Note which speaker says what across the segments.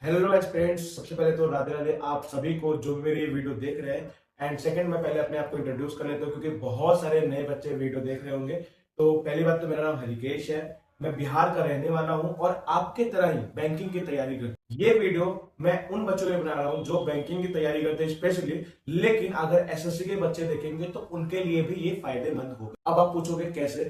Speaker 1: Hello friends, सबसे पहले तो राधे राधे आप सभी को जो मेरी वीडियो देख रहे हैं। एंड सेकंड, मैं पहले अपने आप को इंट्रोड्यूस कर लेता हूँ क्योंकि बहुत सारे नए बच्चे वीडियो देख रहे होंगे। तो पहली बात तो मेरा नाम हरिकेश है, मैं बिहार का रहने वाला हूँ और आपके तरह ही बैंकिंग की तैयारी करता हूँ। ये वीडियो मैं उन बच्चों के लिए बना रहा हूँ जो बैंकिंग की तैयारी करते हैं स्पेशली, लेकिन अगर एसएससी के बच्चे देखेंगे तो उनके लिए भी ये फायदेमंद होगा। अब आप पूछोगे कैसे?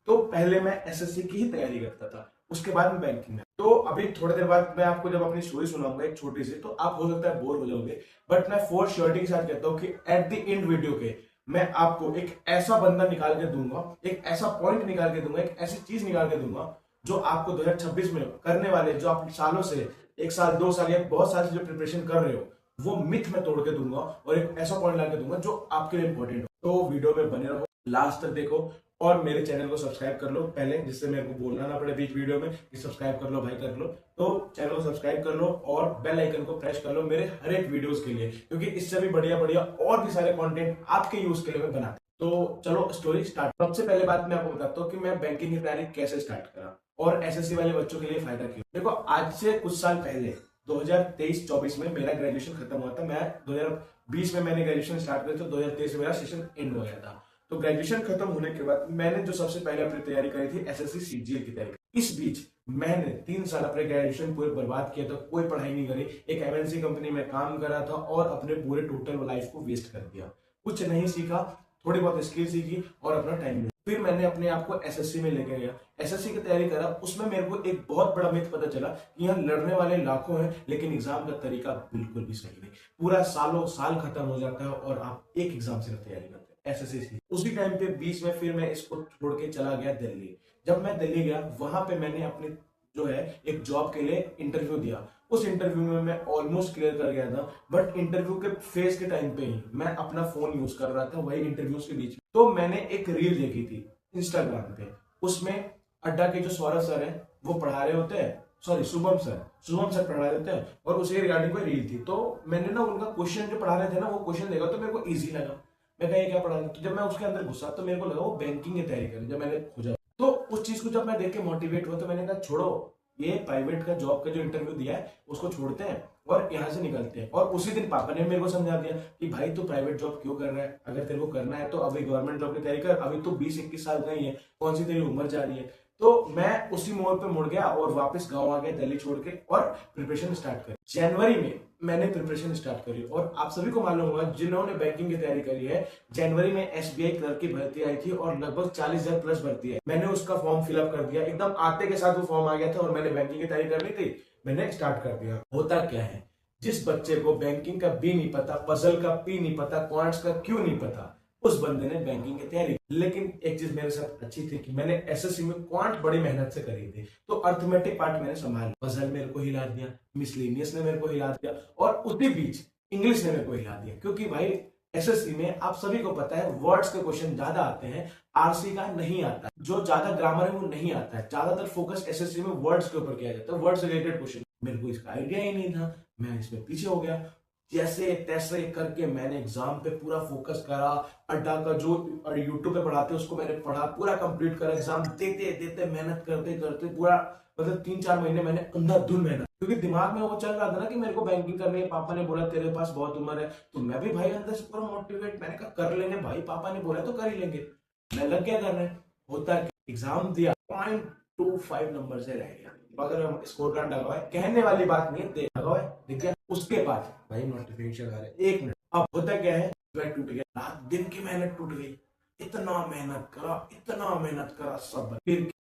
Speaker 1: तो पहले मैं एसएससी की ही तैयारी करता था, उसके बाद में बैंकिंग में। तो अभी थोड़ी देर बाद मैं आपको जब अपनी स्टोरी सुनाऊंगा एक छोटी सी, तो आप हो सकता है बोर हो जाओगे, बट मैं फोर श्योरिटी के साथ कहता हूँ कि एट द एंड वीडियो के मैं आपको एक ऐसा बंदा निकाल के दूंगा, एक ऐसा पॉइंट निकाल के दूंगा, एक ऐसी चीज निकाल के दूंगा जो आपको 2026 में करने वाले, जो आप सालों से, एक साल 2 साल या बहुत साल से जो प्रिपरेशन कर रहे हो, वो मिथ में तोड़ के दूंगा और एक ऐसा पॉइंट ला के दूंगा जो आपके लिए इंपॉर्टेंट हो। तो वीडियो में बने रहो, लास्ट तक देखो और मेरे चैनल को सब्सक्राइब कर लो पहले, जिससे मेरे को बोलना ना पड़े बीच वीडियो में कि सब्सक्राइब कर लो भाई, कर लो। तो चैनल को सब्सक्राइब कर लो और बेल आइकन को प्रेस कर लो मेरे हर एक वीडियोस के लिए, क्योंकि इससे भी बढ़िया बढ़िया और भी सारे कंटेंट आपके यूज के लिए मैं बनाता हूं। तो चलो स्टोरी स्टार्ट। सबसे पहले बात मैं आपको बताता हूँ कि मैं बैंकिंग की तैयारी कैसे स्टार्ट करा और एसएससी वाले बच्चों के लिए फायदा क्यों। देखो, आज से कुछ साल पहले 2023-24 में मेरा ग्रेजुएशन खत्म हुआ था। मैं 2020 में मैंने ग्रेजुएशन स्टार्ट किया था, 2023 में मेरा सेशन एंड हो गया था। तो ग्रेजुएशन खत्म होने के बाद मैंने जो सबसे पहले अपनी तैयारी करी थी एसएससी सीजीएल की तैयारी। इस बीच मैंने 3 साल अपने ग्रेजुएशन पूरे बर्बाद किया था, कोई पढ़ाई नहीं करी, एक एमएनसी कंपनी में काम करा था और अपने पूरे टोटल लाइफ को वेस्ट कर दिया। कुछ नहीं सीखा, थोड़ी बहुत स्किल सीखी और अपना टाइम दिया। फिर मैंने अपने आप को एसएससी में लेके गया, एसएससी की तैयारी करा। उसमें मेरे को एक बहुत बड़ा मिथ पता चला कि यहाँ लड़ने वाले लाखों हैं लेकिन एग्जाम का तरीका बिल्कुल भी सही नहीं। पूरा सालों साल खत्म हो जाता है और आप एक एग्जाम से तैयारी करते हैं एसएससी। उसी टाइम पे बीच में फिर मैं इसको छोड़ के चला गया दिल्ली। जब मैं दिल्ली गया, वहां पे मैंने अपने जो है एक जॉब के लिए इंटरव्यू दिया। उस इंटरव्यू में मैं ऑलमोस्ट क्लियर कर गया था, बट इंटरव्यू के फेज के टाइम पे ही मैं अपना फोन यूज कर रहा था वही इंटरव्यूज के बीच में। तो मैंने एक रील देखी थी इंस्टाग्राम पे, उसमें अड्डा के जो सौरभ सर है वो पढ़ा रहे होते हैं, सॉरी शुभम सर पढ़ा रहे थे और उसी रिगार्डिंग कोई रील थी। तो मैंने ना उनका क्वेश्चन जो पढ़ा रहे थे ना, वो क्वेश्चन देखा तो मेरे को इजी लगा। मैं कहा ये क्या पढ़ा रहे, तो जब मैं उसके अंदर घुसा तो मेरे को लगा वो बैंकिंग की तैयारी करें। जब मैंने खोजा तो उस चीज को जब मैं देख के मोटिवेट हुआ, तो मैंने कहा छोड़ो, ये प्राइवेट का जॉब का जो इंटरव्यू दिया है उसको छोड़ते हैं और यहाँ से निकलते हैं। और उसी दिन पापा ने मेरे को समझा दिया कि भाई तू प्राइवेट जॉब क्यों कर रहा है, अगर तेरे को करना है तो अभी गवर्नमेंट जॉब की तैयारी कर। अभी तो 20-21 साल का ही है, कौन सी तेरी उम्र जा रही है। तो मैं उसी मोड़ पे मुड़ गया और वापस गांव आ गया दिल्ली छोड़ के और प्रिपरेशन स्टार्ट करी। जनवरी में मैंने प्रिपरेशन स्टार्ट करी और आप सभी को मालूम होगा जिन्होंने बैंकिंग की तैयारी करी है, जनवरी में एसबीआई क्लर्क की भर्ती आई थी और लगभग 40,000 प्लस भर्ती है। मैंने उसका फॉर्म फिलअप कर दिया, एकदम आते के साथ वो फॉर्म आ गया था और मैंने बैंकिंग की तैयारी करनी थी, मैंने स्टार्ट कर दिया। होता क्या है, जिस बच्चे को बैंकिंग का बी नहीं पता, पजल का पी नहीं पता, क्वांट्स का क्यों नहीं पता, उस बंदे ने बैंकिंग की तैयारी। लेकिन एक चीज मेरे साथ अच्छी थी कि मैंने एसएससी में क्वांट बड़ी मेहनत से करी थी, तो अर्थमेटिक पार्ट मैंने संभाल, पजल मेरे को हिला दिया, मिसलेनियस ने मेरे को हिला दिया और उसी बीच इंग्लिश ने मेरे को हिला दिया। क्योंकि भाई एसएससी में आप सभी को पता है वर्ड्स के क्वेश्चन ज्यादा आते हैं, आरसी का नहीं आता, जो ज्यादा ग्रामर है वो नहीं आता है। ज्यादातर फोकस एसएससी में वर्ड्स के ऊपर किया जाता है, वर्ड्स रिलेटेड क्वेश्चन। मेरे को इसका आइडिया ही नहीं था, मैं इसमें पीछे हो गया। जैसे तैसे करके मैंने एग्जाम पे पूरा फोकस करा। अड्डा का जो यूट्यूब पे पढ़ाते उसको मैंने पढ़ा, पूरा कंप्लीट करा। एग्जाम देते देते मेहनत करते करते पूरा मतलब 3-4 महीने मैंने अंधाधुंध मेहनत, क्योंकि दिमाग में वो चल रहा था ना कि मेरे को बैंकिंग करनी है। पापा ने बोला तेरे पास बहुत उम्र है, तो मैं भी भाई अंदर से पूरा मोटिवेट, मैंने कहा कर लेंगे भाई, पापा ने बोला तो कर ही लेंगे। मैं लग गया करने। होता है एग्जाम दिया, 0.25 नंबर से रह गया। अगर हम स्कोर कार्ड लगाए, कहने वाली बात नहीं है, लगाए दिख गया। उसके बाद भाई नोटिफिकेशन आ रहा है 1 मिनट। अब होता क्या है, मैं टूट गया, रात दिन की मेहनत टूट गई। इतना मेहनत करा सब।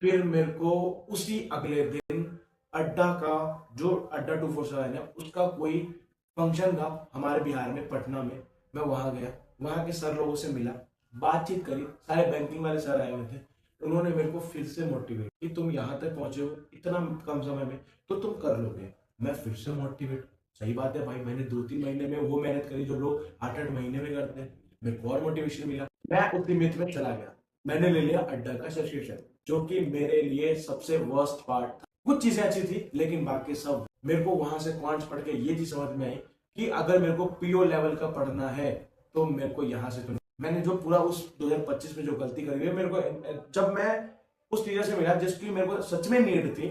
Speaker 1: फिर मेरे को उसी अगले दिन अड्डा का जो अड्डा 247 है उसका कोई फंक्शन था हमारे बिहार में, पटना में। मैं वहां गया, वहां के सर लोगों से मिला, बातचीत करी, सारे बैंकिंग वाले सर आए हुए थे। उन्होंने मेरे को फिर से मोटिवेट कि तुम यहाँ तक पहुंचे हो इतना कम समय में, तो तुम कर लोगे। मैं फिर से मोटिवेट, सही बात है भाई, मैंने 2-3 महीने में वो मेहनत करी जो लोग 8-8 महीने में करते हैं। मेरे को और मोटिवेशन मिला, मैं उसी मिथ में चला गया। मैंने ले लिया अड्डा का सब्सक्रिप्शन, जो कि मेरे लिए सबसे वर्स्ट पार्ट था। कुछ चीजें अच्छी थी लेकिन बाकी सब, मेरे को वहां से क्वांट्स पढ़ के ये चीज समझ में आई कि अगर मेरे को पीओ लेवल का पढ़ना है तो मेरे को यहाँ से, मैंने जो पूरा उस 2025 में जो गलती करी है, मेरे को जब मैं उस टीचर से मिला जिसकी मेरे को सच में नीड थी,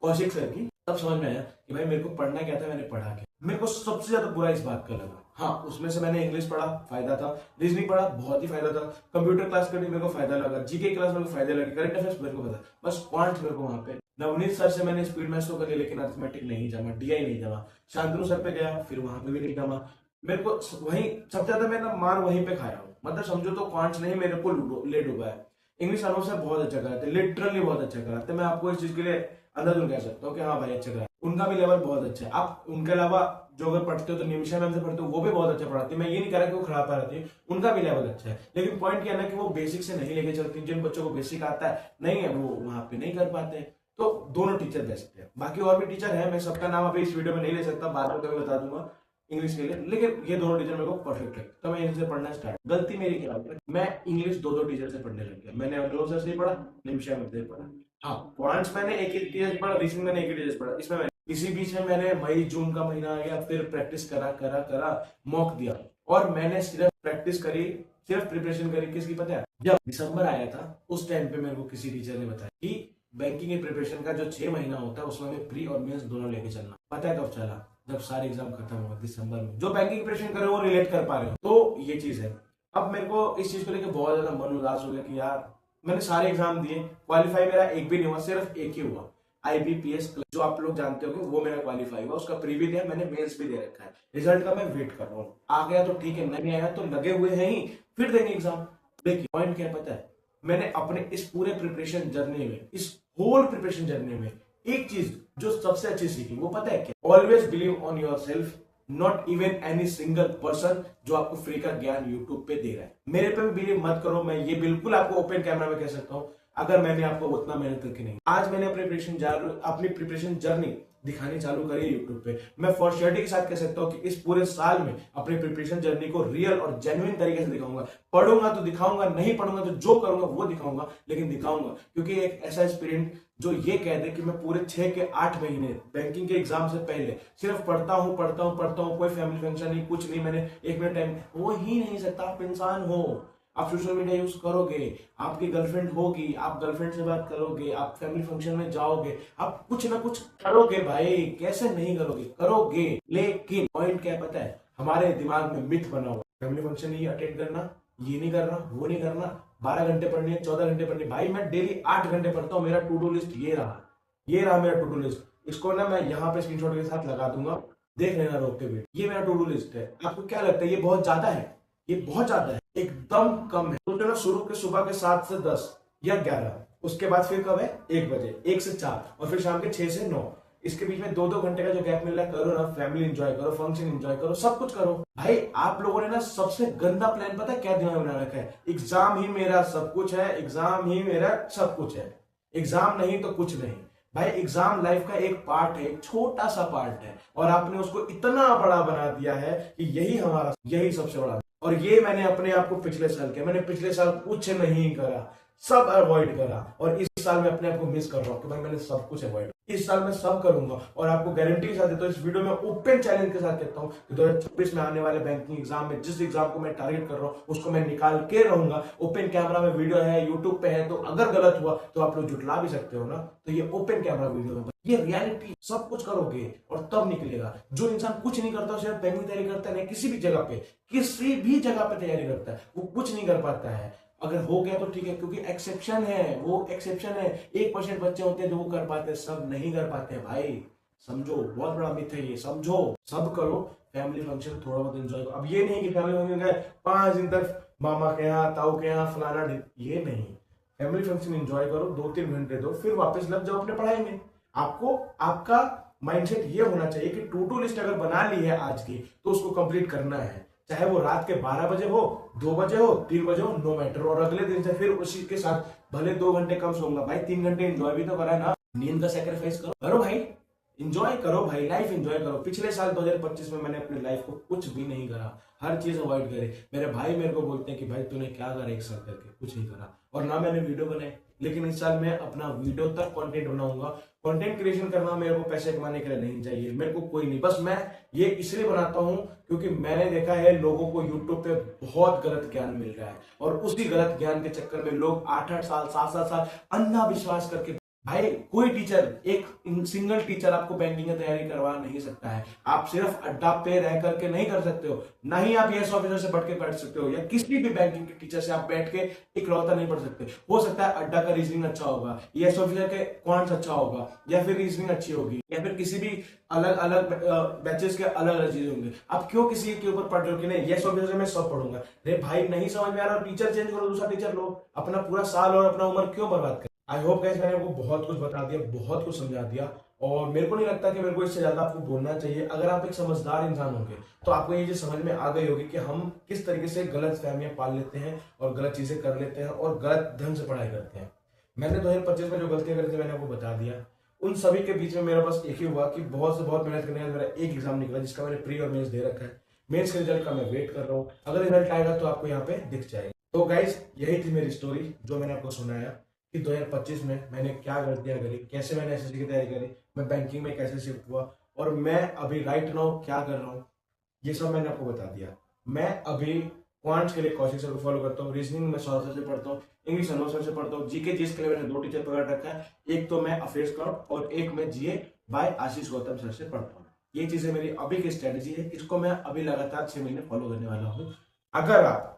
Speaker 1: कौशिक सर की, तब समझ में आया कि भाई मेरे को पढ़ना क्या था, मैंने पढ़ा क्या। मेरे को सबसे ज्यादा बुरा इस बात का लगा, हाँ उसमें से मैंने इंग्लिश पढ़ा, फायदा था, रीजनिंग पढ़ा, बहुत ही फायदा था, कंप्यूटर क्लास करनी मेरे को फायदा लगा, जीके क्लास मेरे को फायदा लगी, करंट अफेयर्स मेरे को पता, बस क्वांट्स मेरे को वहां पे नवनीत सर से मैंने स्पीड मैथ्स तो करी, लेकिन अर्थमेटिक नहीं जमा, डीआई नहीं जमा। शांतनु सर पे गया, फिर वहां पे भी नहीं जमा। मेरे को वहीं सबसे ज्यादा मैंने मार वहीं पे खाया हूँ, मतलब समझो तो क्वांट्स नहीं मेरे को ले डूबा है। इंग्लिश अनुभव सर बहुत अच्छा कराते, लिटरली बहुत अच्छा कराते, मैं आपको इस चीज के लिए अंदाज कह सकता हूँ कि हाँ भाई अच्छा करा, उनका भी लेवल बहुत अच्छा है। आप उनके अलावा जो अगर पढ़ते हो तो निमिषा मैम से पढ़ते हो, वो भी बहुत अच्छा पढ़ाती है, मैं ये नहीं कह रहा कि वो खराब पढ़ाती है, उनका भी लेवल अच्छा है। लेकिन पॉइंट क्या है ना कि वो बेसिक से नहीं लेके चलती, जिन बच्चों को बेसिक आता है नहीं है वो वहां पे नहीं कर पाते हैं। तो दोनों टीचर बेस्ट है, बाकी और भी टीचर है, मैं सबका नाम अभी इस वीडियो में नहीं ले सकता, बाद में कभी बता दूंगा इंग्लिश के लिए, लेकिन ये दोनों टीचर मेरे को परफेक्ट है, तो मैं इनसे पढ़ना स्टार्ट। गलती मेरी क्या है, मैं इंग्लिश दो टीचर से पढ़ने लग गया, मैंने अनुरोध सर से पढ़ा, निमिषा मैम से पढ़ा, हाँ पॉइंट्स मैंने एक ही टीचर से पढ़ा, रीजनिंग मैंने एक ही टीचर से पढ़ा। इसमें इसी बीच में मैंने मई जून का महीना आ गया, फिर प्रैक्टिस करा करा करा मॉक दिया, और मैंने सिर्फ प्रैक्टिस करी, सिर्फ प्रिपरेशन करी किसकी पता है, जब दिसंबर आया था उस टाइम पे मेरे को किसी टीचर ने बताया कि बैंकिंग की प्रिपरेशन का जो 6 महीना होता है उसमें हमें प्री और मेंस दोनों लेके चलना। पता है कब चला, जब सारे एग्जाम खत्म हुआ दिसंबर में। जो बैंकिंग प्रिपरेशन कर रहे हो वो रिलेट कर पा रहे हो, तो ये चीज है। अब मेरे को इस चीज को लेकर बहुत ज्यादा मन उदास हो गया कि यार मैंने सारे एग्जाम दिए, क्वालिफाई मेरा एक भी नहीं हुआ, सिर्फ एक ही हुआ, IBPS जो आप लोग जानते हो वो मेरा क्वालिफाई हुआ, उसका प्री भी दिया मैंने, मेंस भी दे रखा है, रिजल्ट का मैं वेट कर रहा हूँ। आ गया तो ठीक है, नहीं आया तो लगे हुए हैं ही, फिर देंगे एग्जाम। देखिए पॉइंट क्या पता है, मैंने अपने इस पूरे प्रिपरेशन जर्नी में, इस होल प्रिपरेशन जर्नी में एक चीज जो सबसे अच्छी सीखी वो पता है क्या, always believe on your self, not even any single person जो आपको फ्री का ज्ञान यूट्यूब पे दे रहा है। मेरे पे भी बिलीव मत करो, मैं ये बिल्कुल आपको ओपन कैमरा में कह सकता हूँ, अगर मैंने आपको उतना मेहनत करके नहीं, आज मैंने अपनी प्रिपरेशन जर्नी दिखानी चालू करी यूट्यूब पे, मैं फॉर श्योरिटी के साथ कह सकता हूँ कि इस पूरे साल में अपनी प्रिपरेशन जर्नी को रियल और जेन्युइन तरीके से दिखाऊंगा। पढ़ूंगा तो दिखाऊंगा, नहीं पढ़ूंगा तो जो करूंगा वो दिखाऊंगा, लेकिन दिखाऊंगा, क्योंकि एक ऐसा एक्सपीरियंस जो ये कह दे कि मैं पूरे 6 के 8 महीने बैंकिंग के एग्जाम से पहले सिर्फ पढ़ता हूँ, कोई फैमिली फंक्शन नहीं, कुछ नहीं, मैंने 1 मिनट टाइम, हो ही नहीं सकता। आप इंसान हो, आप सोशल मीडिया यूज करोगे, आपकी गर्लफ्रेंड होगी, आप गर्लफ्रेंड से बात करोगे, आप फैमिली फंक्शन में जाओगे, आप कुछ ना कुछ करोगे भाई, कैसे नहीं करोगे, करोगे। लेकिन पॉइंट क्या पता है, हमारे दिमाग में मिथ बना हुआ, फैमिली फंक्शन ही अटेंड करना, ये नहीं करना, वो नहीं करना, 12 घंटे पढ़नी है, 14 घंटे पढ़नी। भाई मैं डेली 8 घंटे पढ़ता हूँ, मेरा टू डू लिस्ट ये रहा मेरा टू डू लिस्ट। इसको ना मैं यहाँ पे स्क्रीनशॉट के साथ लगा दूंगा, देख लेना रोक के भी, ये मेरा टू डू लिस्ट है। आपको क्या लगता है ये बहुत ज्यादा है? ये बहुत ज्यादा है? एकदम कम है। तो ना शुरू के सुबह के 7 से 10 या 11, उसके बाद फिर कब है 1 बजे, 1 से 4, और फिर शाम के 6 से 9, इसके बीच में 2-2 घंटे का जो गैप मिल रहा है, करो ना, फैमिली एंजॉय करो, फंक्शन एंजॉय करो, सब कुछ करो। भाई आप लोगों ने ना सबसे गंदा प्लान पता है क्या दिमाग में बना रखा है, एग्जाम ही मेरा सब कुछ है, एग्जाम ही मेरा सब कुछ है, एग्जाम नहीं तो कुछ नहीं। भाई एग्जाम लाइफ का एक पार्ट है, एक छोटा सा पार्ट है, और आपने उसको इतना बड़ा बना दिया है कि यही सबसे बड़ा। और ये मैंने अपने आप को पिछले साल किया, मैंने पिछले साल कुछ नहीं करा, सब अवॉइड करा, और इस साल मैं अपने आप को मिस कर रहा हूँ कि भाई मैंने सब कुछ अवॉइड, इस साल मैं सब करूंगा। और आपको गारंटी के साथ देता हूँ, इस वीडियो में ओपन चैलेंज के साथ कहता हूँ कि 2026 में आने वाले बैंकिंग एग्जाम में जिस एग्जाम को मैं टारगेट कर रहा हूँ उसको मैं निकाल के रहूंगा। ओपन कैमरा में वीडियो है, यूट्यूब पे है, तो अगर गलत हुआ तो आप लोग जुटला भी सकते हो ना, तो ये ओपन कैमरा वीडियो में ये रियलिटी, सब कुछ करोगे और तब निकलेगा। जो इंसान कुछ नहीं करता, सिर्फ बैंकिंग तैयारी करता है, किसी भी जगह पे तैयारी करता है, वो कुछ नहीं कर पाता है। अगर हो गया तो ठीक है, क्योंकि एक्सेप्शन है, वो एक्सेप्शन है, 1% बच्चे होते हैं जो वो कर पाते हैं, सब नहीं कर पाते हैं। भाई समझो, बहुत बड़ा मिथ है ये, समझो, सब करो, फैमिली फंक्शन थोड़ा बहुत एंजॉय करो। अब ये नहीं कि फैमिली फंक्शन गए 5 दिन तक मामा के यहाँ, ताऊ के यहाँ, फलाना, ये नहीं। फैमिली फंक्शन एंजॉय करो, 2-3 घंटे दो, फिर वापस लग जाओ अपने पढ़ाई में। आपको आपका माइंडसेट ये होना चाहिए कि टू डू लिस्ट अगर बना ली है आज की, तो उसको कंप्लीट करना है, चाहे वो रात के 12 बजे हो, 2 बजे हो, 3 बजे हो, नो मैटर। और अगले दिन से फिर उसी के साथ भले 2 घंटे कम सोऊंगा, भाई 3 घंटे एंजॉय भी तो करा ना, नींद का सेक्रीफाइस करो भाई, एंजॉय करो भाई, लाइफ एंजॉय करो। पिछले साल 2025 में मैंने अपनी लाइफ को कुछ भी नहीं करा, हर चीज अवॉइड करे। मेरे भाई मेरे को बोलते हैं कि भाई तूने क्या करा 1 साल करके, कुछ नहीं करा, और ना मैंने वीडियो बनाई। लेकिन इस साल मैं अपना वीडियो तक कंटेंट बनाऊंगा। कंटेंट क्रिएशन करना मेरे को पैसे कमाने के लिए नहीं चाहिए, मेरे को कोई नहीं, बस मैं ये इसलिए बनाता हूँ क्योंकि मैंने देखा है लोगों को यूट्यूब पे बहुत गलत ज्ञान मिल रहा है, और उसी गलत ज्ञान के चक्कर में लोग 8-8 साल, 7-7 साल अंधा विश्वास करके भाई कोई टीचर, एक सिंगल टीचर आपको बैंकिंग की तैयारी करवा नहीं सकता है। आप सिर्फ अड्डा पे रह करके नहीं कर सकते हो, ना ही आप एस ऑफिसर से बढ़ के पढ़ सकते हो, या किसी भी बैंकिंग के टीचर से आप बैठ के इकलौता नहीं पढ़ सकते। हो सकता है अड्डा का रीजनिंग अच्छा होगा, एस ऑफिसर के क्वांट्स अच्छा होगा, या फिर रीजनिंग अच्छी होगी, या फिर किसी भी अलग अलग बैचेस के अलग अलग चीजें होंगे। आप क्यों किसी के ऊपर पढ़ रहे हो कि नहीं एस ऑफिसर से मैं सब पढ़ूंगा? अरे भाई नहीं समझ में आ रहा, टीचर चेंज करो, दूसरा टीचर लो। अपना पूरा साल और अपना उम्र क्यों बर्बाद? आई होप गाइस मैंने आपको बहुत कुछ बता दिया, बहुत कुछ समझा दिया, और मेरे को नहीं लगता कि मेरे को इससे ज्यादा आपको बोलना चाहिए। अगर आप एक समझदार इंसान होंगे तो आपको ये चीज समझ में आ गई होगी कि हम किस तरीके से गलत फहमियां पाल लेते हैं और गलत चीजें कर लेते हैं और गलत ढंग से पढ़ाई करते हैं। मैंने 2025 में जो गलतियां करी थी मैंने आपको बता दिया। उन सभी के बीच में मेरा बस एक ही हुआ कि बहुत से बहुत मेहनत करने के बाद मेरा एक एग्जाम निकला जिसका मैंने प्री और मेंस दे रखा है। मेंस के रिजल्ट का मैं वेट कर रहा हूँ, अगर रिजल्ट आएगा तो आपको यहाँ पे दिख जाएगा। तो गाइज यही थी मेरी स्टोरी जो मैंने आपको सुनाया कि 2025 में मैंने क्या गलतियां करी, कैसे मैंने एसएससी की तैयारी करी, मैं बैंकिंग में कैसे शिफ्ट हुआ, और मैं अभी राइट नाउ क्या कर रहा हूँ, ये सब मैंने आपको बता दिया। मैं अभी क्वांट्स के लिए कौशिक सर को फॉलो करता हूँ, रीजनिंग में सौरभ सर से पढ़ता हूँ, इंग्लिश अनुभव सर से पढ़ता हूँ, जीके जीएस के लिए मैंने 2 टीचर पकड़ रखा है, एक तो मैं अफेयर्स क्लाउड और एक मैं जीए बाय आशीष गौतम सर से पढ़ता हूँ। ये चीजें मेरी अभी की स्ट्रेटेजी है, इसको मैं अभी लगातार 6 महीने फॉलो करने वाला हूँ। अगर आप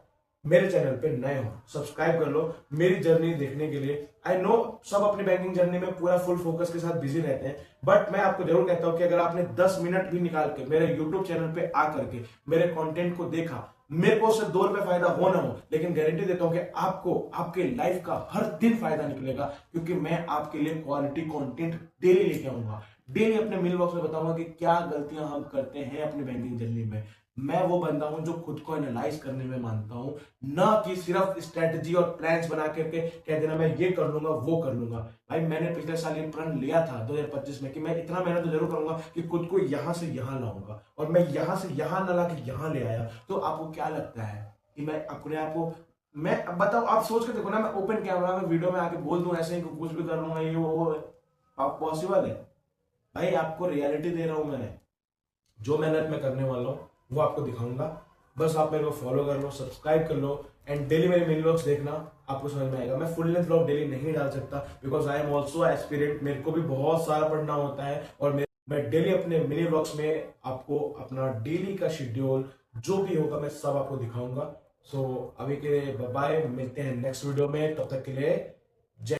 Speaker 1: मेरे चैनल पे नए हो सब्सक्राइब कर लो मेरी जर्नी देखने के लिए। आई नो सब अपनी बैंकिंग जर्नी में पूरा फुल फोकस के साथ बिजी रहते हैं, बट मैं आपको जरूर कहता हूं कि अगर आपने 10 मिनट भी निकाल के मेरे यूट्यूब चैनल पे आकर के मेरे कंटेंट को देखा, मेरे को उससे 2 रुपए फायदा हो ना हो, लेकिन गारंटी देता हूं कि आपको आपके लाइफ का हर दिन फायदा निकलेगा, क्योंकि मैं आपके लिए क्वालिटी कंटेंट डेली लेके आऊंगा। डेली अपने मेल बॉक्स में बताऊंगा कि क्या गलतियां हम करते हैं अपनी बैंकिंग जर्नी में। मैं वो बंदा हूं जो खुद को एनालाइज करने में मानता हूं, ना कि सिर्फ स्ट्रेटजी और प्लान्स बना करके कह देना मैं ये कर लूंगा वो कर लूंगा। भाई मैंने पिछले साल ये प्रण लिया था 2025 में कि मैं इतना मेहनत तो जरूर करूंगा कि खुद को यहां से यहां लाऊंगा, और मैं यहां से यहां ना ला के यहां ले आया। तो आपको क्या लगता है कि मैं अपने आप को, मैं अब बताओ, आप सोच के देखो ना, मैं ओपन कैमरा में वीडियो में आके बोल दूं ऐसे ही कुछ भी कर लूंगा ये वो पॉसिबल है? भाई आपको रियलिटी दे रहा हूं मैं, जो मेहनत मैं करने वाला हूँ वो आपको दिखाऊंगा। बस आप मेरे को फॉलो कर लो, सब्सक्राइब कर लो, एंड डेली मेरे मिनी व्लॉग्स देखना, आपको समझ में आएगा। मैं फुल लेंथ व्लॉग डेली नहीं डाल सकता because I am also aspirant, मेरे को भी बहुत सारा पढ़ना होता है, और मैं डेली अपने मिनी व्लॉग्स में आपको अपना डेली का शेड्यूल जो भी होगा मैं सब आपको दिखाऊंगा। सो अभी के लिए बाय, मिलते हैं नेक्स्ट वीडियो में, तब तक के लिए